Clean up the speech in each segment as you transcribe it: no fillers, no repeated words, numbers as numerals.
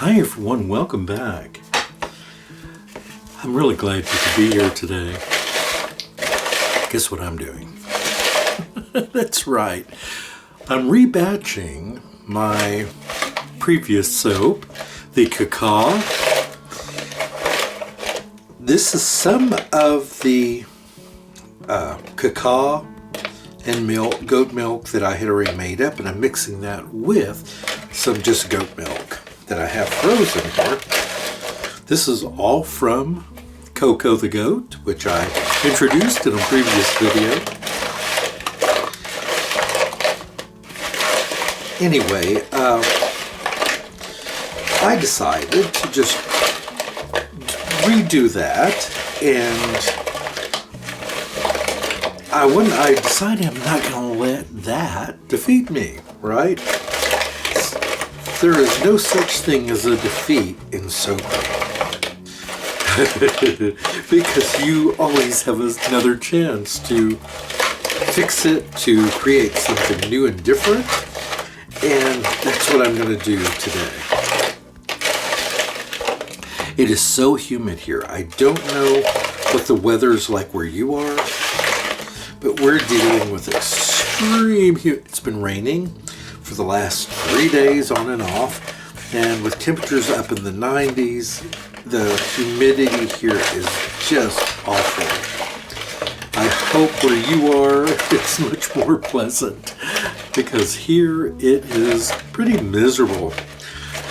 Hi everyone, welcome back. I'm really glad you could be here today. Guess what I'm doing? That's right. I'm rebatching my previous soap, the Cacao. This is some of the cacao and milk, goat milk that I had already made up, and I'm mixing that with some just goat milk that I have frozen here. This is all from Coco the goat, which I introduced in a previous video. Anyway, I decided to just redo that, and I decided I'm not going to let that defeat me, right? There is no such thing as a defeat in soap. Because you always have another chance to fix it, to create something new and different. And that's what I'm going to do today. It is so humid here. I don't know what the weather's like where you are, but we're dealing with extreme heat. It's been raining for the last 3 days on and off, and with temperatures up in the 90s, the humidity here is just awful. I hope where you are it's much more pleasant, because here it is pretty miserable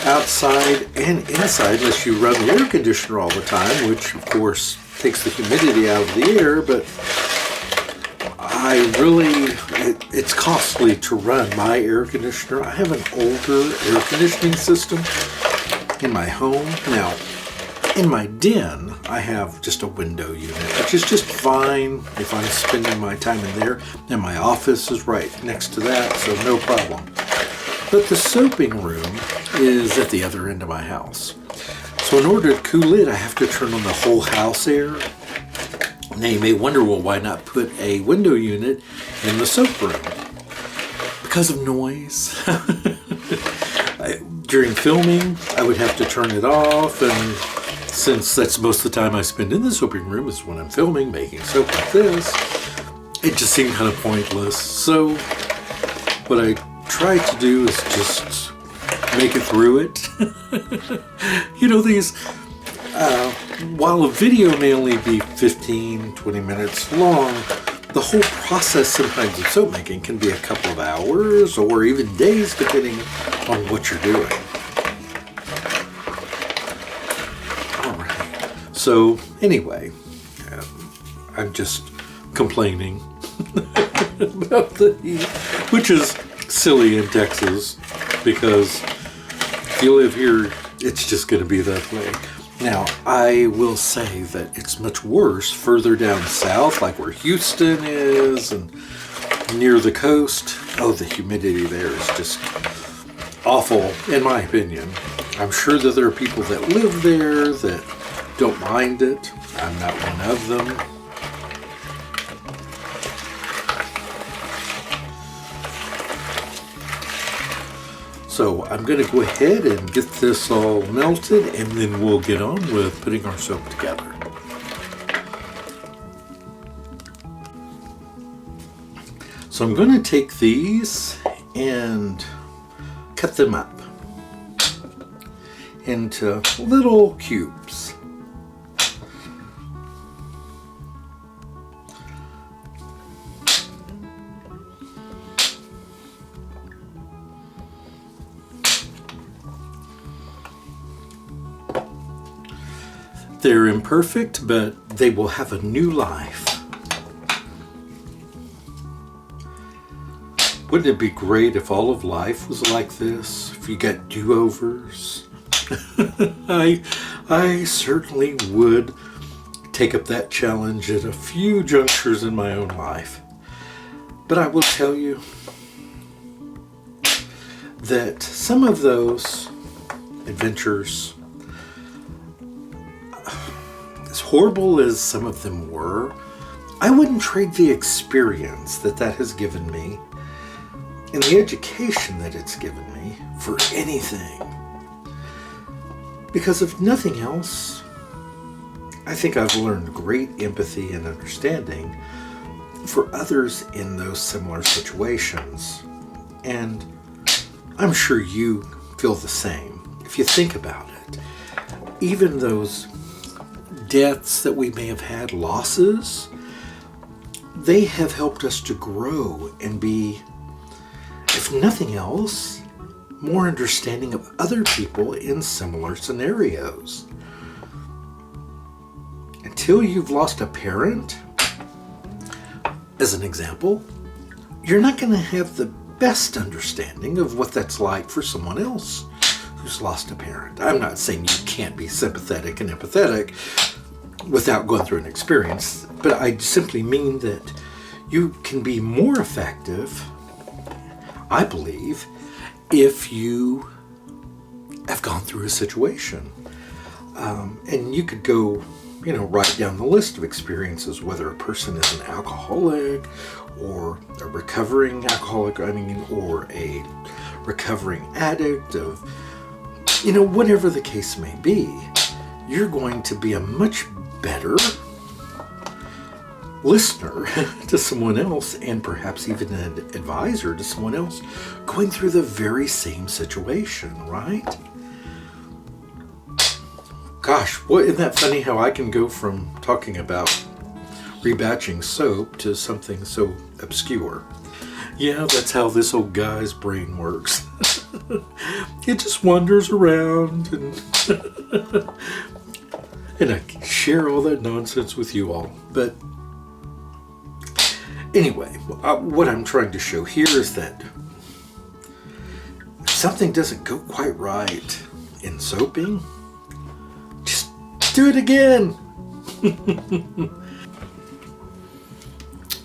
outside and inside, unless you run the air conditioner all the time, which of course takes the humidity out of the air. But it's costly to run my air conditioner. I have an older air conditioning system in my home. Now, in my den, I have just a window unit, which is just fine if I'm spending my time in there. And my office is right next to that, so no problem. But the soaping room is at the other end of my house. So in order to cool it, I have to turn on the whole house air. Now you may wonder, well, why not put a window unit in the soap room? Because of noise. During filming, I would have to turn it off, and since that's most of the time I spend in the soaping room is when I'm filming, making soap like this, it just seemed kind of pointless. So what I tried to do is just make it through it. You know, while a video may only be 15-20 minutes long, the whole process sometimes of soap making can be a couple of hours or even days, depending on what you're doing. Alright, so anyway, I'm just complaining about the heat, which is silly in Texas, because if you live here, it's just going to be that way. Now, I will say that it's much worse further down south, like where Houston is and near the coast. Oh, the humidity there is just awful, in my opinion. I'm sure that there are people that live there that don't mind it. I'm not one of them. So I'm going to go ahead and get this all melted, and then we'll get on with putting our soap together. So I'm going to take these and cut them up into little cubes. They're imperfect, but they will have a new life. Wouldn't it be great if all of life was like this? If you got do-overs? I certainly would take up that challenge at a few junctures in my own life. But I will tell you that some of those adventures, as horrible as some of them were, I wouldn't trade the experience that has given me and the education that it's given me for anything. Because if nothing else, I think I've learned great empathy and understanding for others in those similar situations. And I'm sure you feel the same if you think about it. Even those deaths that we may have had, losses, they have helped us to grow and be, if nothing else, more understanding of other people in similar scenarios. Until you've lost a parent, as an example, you're not going to have the best understanding of what that's like for someone else who's lost a parent. I'm not saying you can't be sympathetic and empathetic without going through an experience, but I simply mean that you can be more effective, I believe, if you have gone through a situation. And you could go, write down the list of experiences, whether a person is an alcoholic or a recovering alcoholic, or a recovering addict, of, whatever the case may be. You're going to be a much better listener to someone else, and perhaps even an advisor to someone else going through the very same situation, right? Gosh, isn't that funny how I can go from talking about rebatching soap to something so obscure? Yeah, that's how this old guy's brain works. It just wanders around, and I share all that nonsense with you all. But anyway, what I'm trying to show here is that if something doesn't go quite right in soaping, just do it again.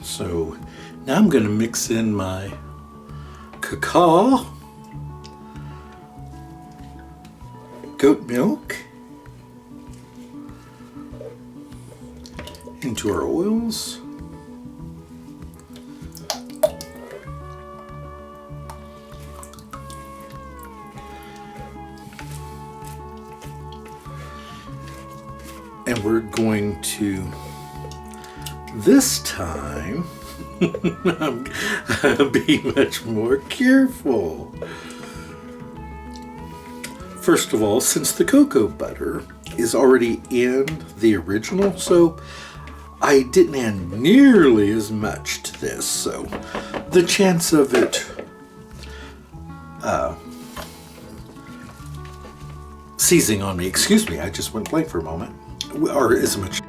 So now I'm going to mix in my cacao, goat milk into our oils. And we're going to, this time, I'm being much more careful. First of all, since the cocoa butter is already in the original soap, I didn't add nearly as much to this, so the chance of it seizing on me, excuse me, I just went blank for a moment, or as much.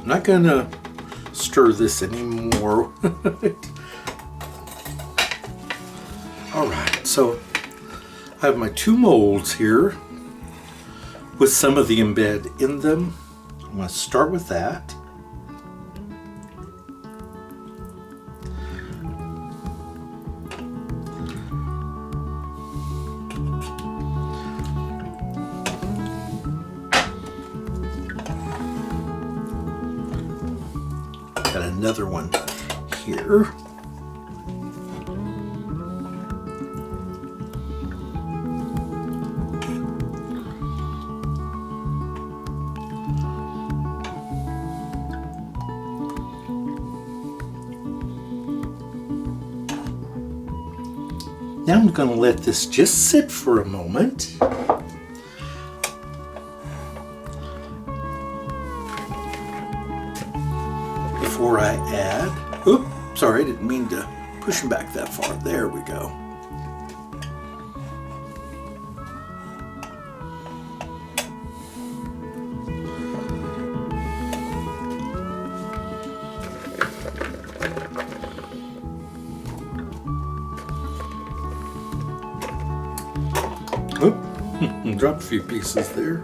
I'm not going to stir this anymore. Alright, so I have my two molds here with some of the embed in them. I'm going to start with that. Got another one here. Now I'm going to let this just sit for a moment. before I add. Oop, sorry, I didn't mean to push them back that far. There we go. Oop, dropped a few pieces there.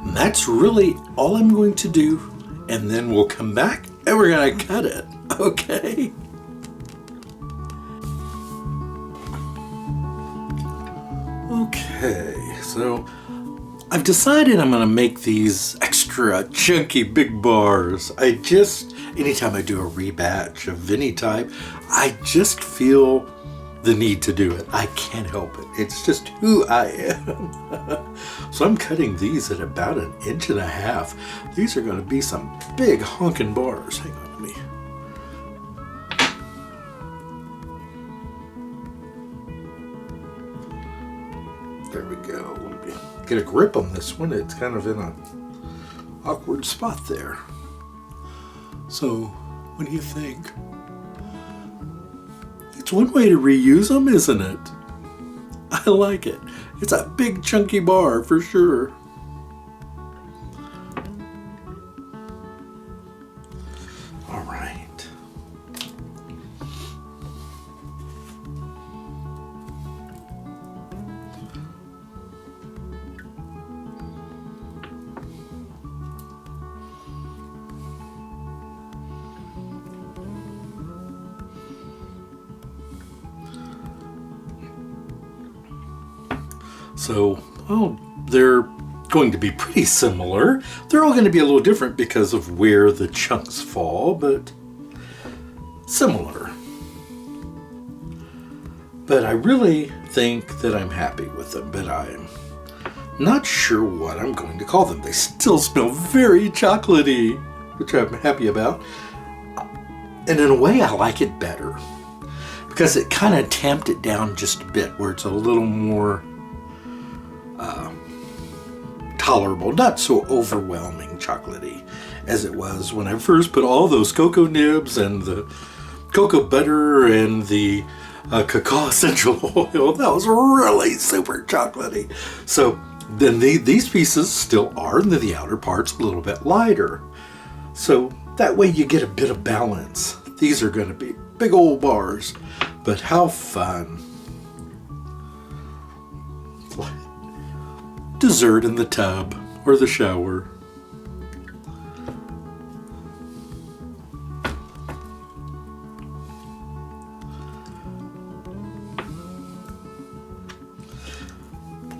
And that's really all I'm going to do, and then we'll come back and we're gonna cut it, okay? Okay, so I've decided I'm gonna make these extra chunky big bars. Anytime I do a rebatch of any type, I just feel the need to do it. I can't help it. It's just who I am. So I'm cutting these at about 1.5 inches. These are going to be some big honking bars. Hang on to me. There we go. Let me get a grip on this one. It's kind of in an awkward spot there. So, what do you think? It's one way to reuse them, isn't it? I like it. It's a big chunky bar for sure. All right. So, well, they're going to be pretty similar. They're all going to be a little different because of where the chunks fall, but similar. But I really think that I'm happy with them, but I'm not sure what I'm going to call them. They still smell very chocolatey, which I'm happy about. And in a way, I like it better because it kind of tamped it down just a bit where it's a little more tolerable, not so overwhelming chocolatey as it was when I first put all those cocoa nibs and the cocoa butter and the cacao essential oil. That was really super chocolatey. So then these pieces still are, and then the outer part's a little bit lighter. So that way you get a bit of balance. These are going to be big old bars, but how fun. Dessert in the tub or the shower.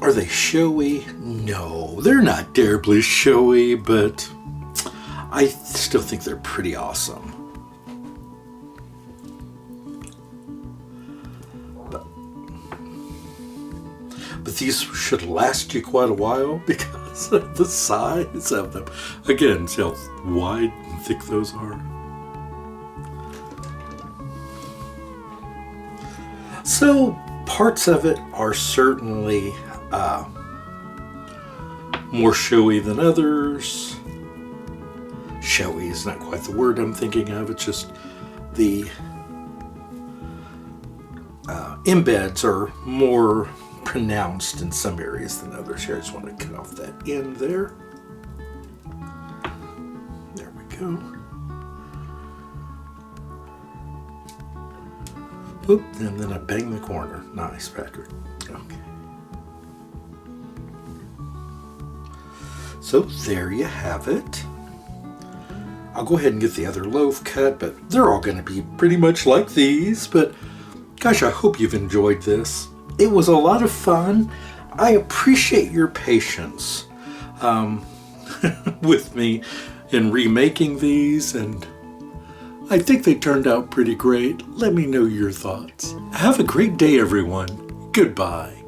Are they showy? No, they're not terribly showy, but I still think they're pretty awesome. But these should last you quite a while because of the size of them. Again, see how wide and thick those are. So parts of it are certainly more showy than others. Showy is not quite the word I'm thinking of. It's just the embeds are more pronounced in some areas than others. Here, I just want to cut off that end there. There we go. Oop, and then I bang the corner. Nice, Patrick. Okay. So there you have it. I'll go ahead and get the other loaf cut, but they're all going to be pretty much like these. But gosh, I hope you've enjoyed this. It was a lot of fun. I appreciate your patience with me in remaking these, and I think they turned out pretty great. Let me know your thoughts. Have a great day, everyone. Goodbye.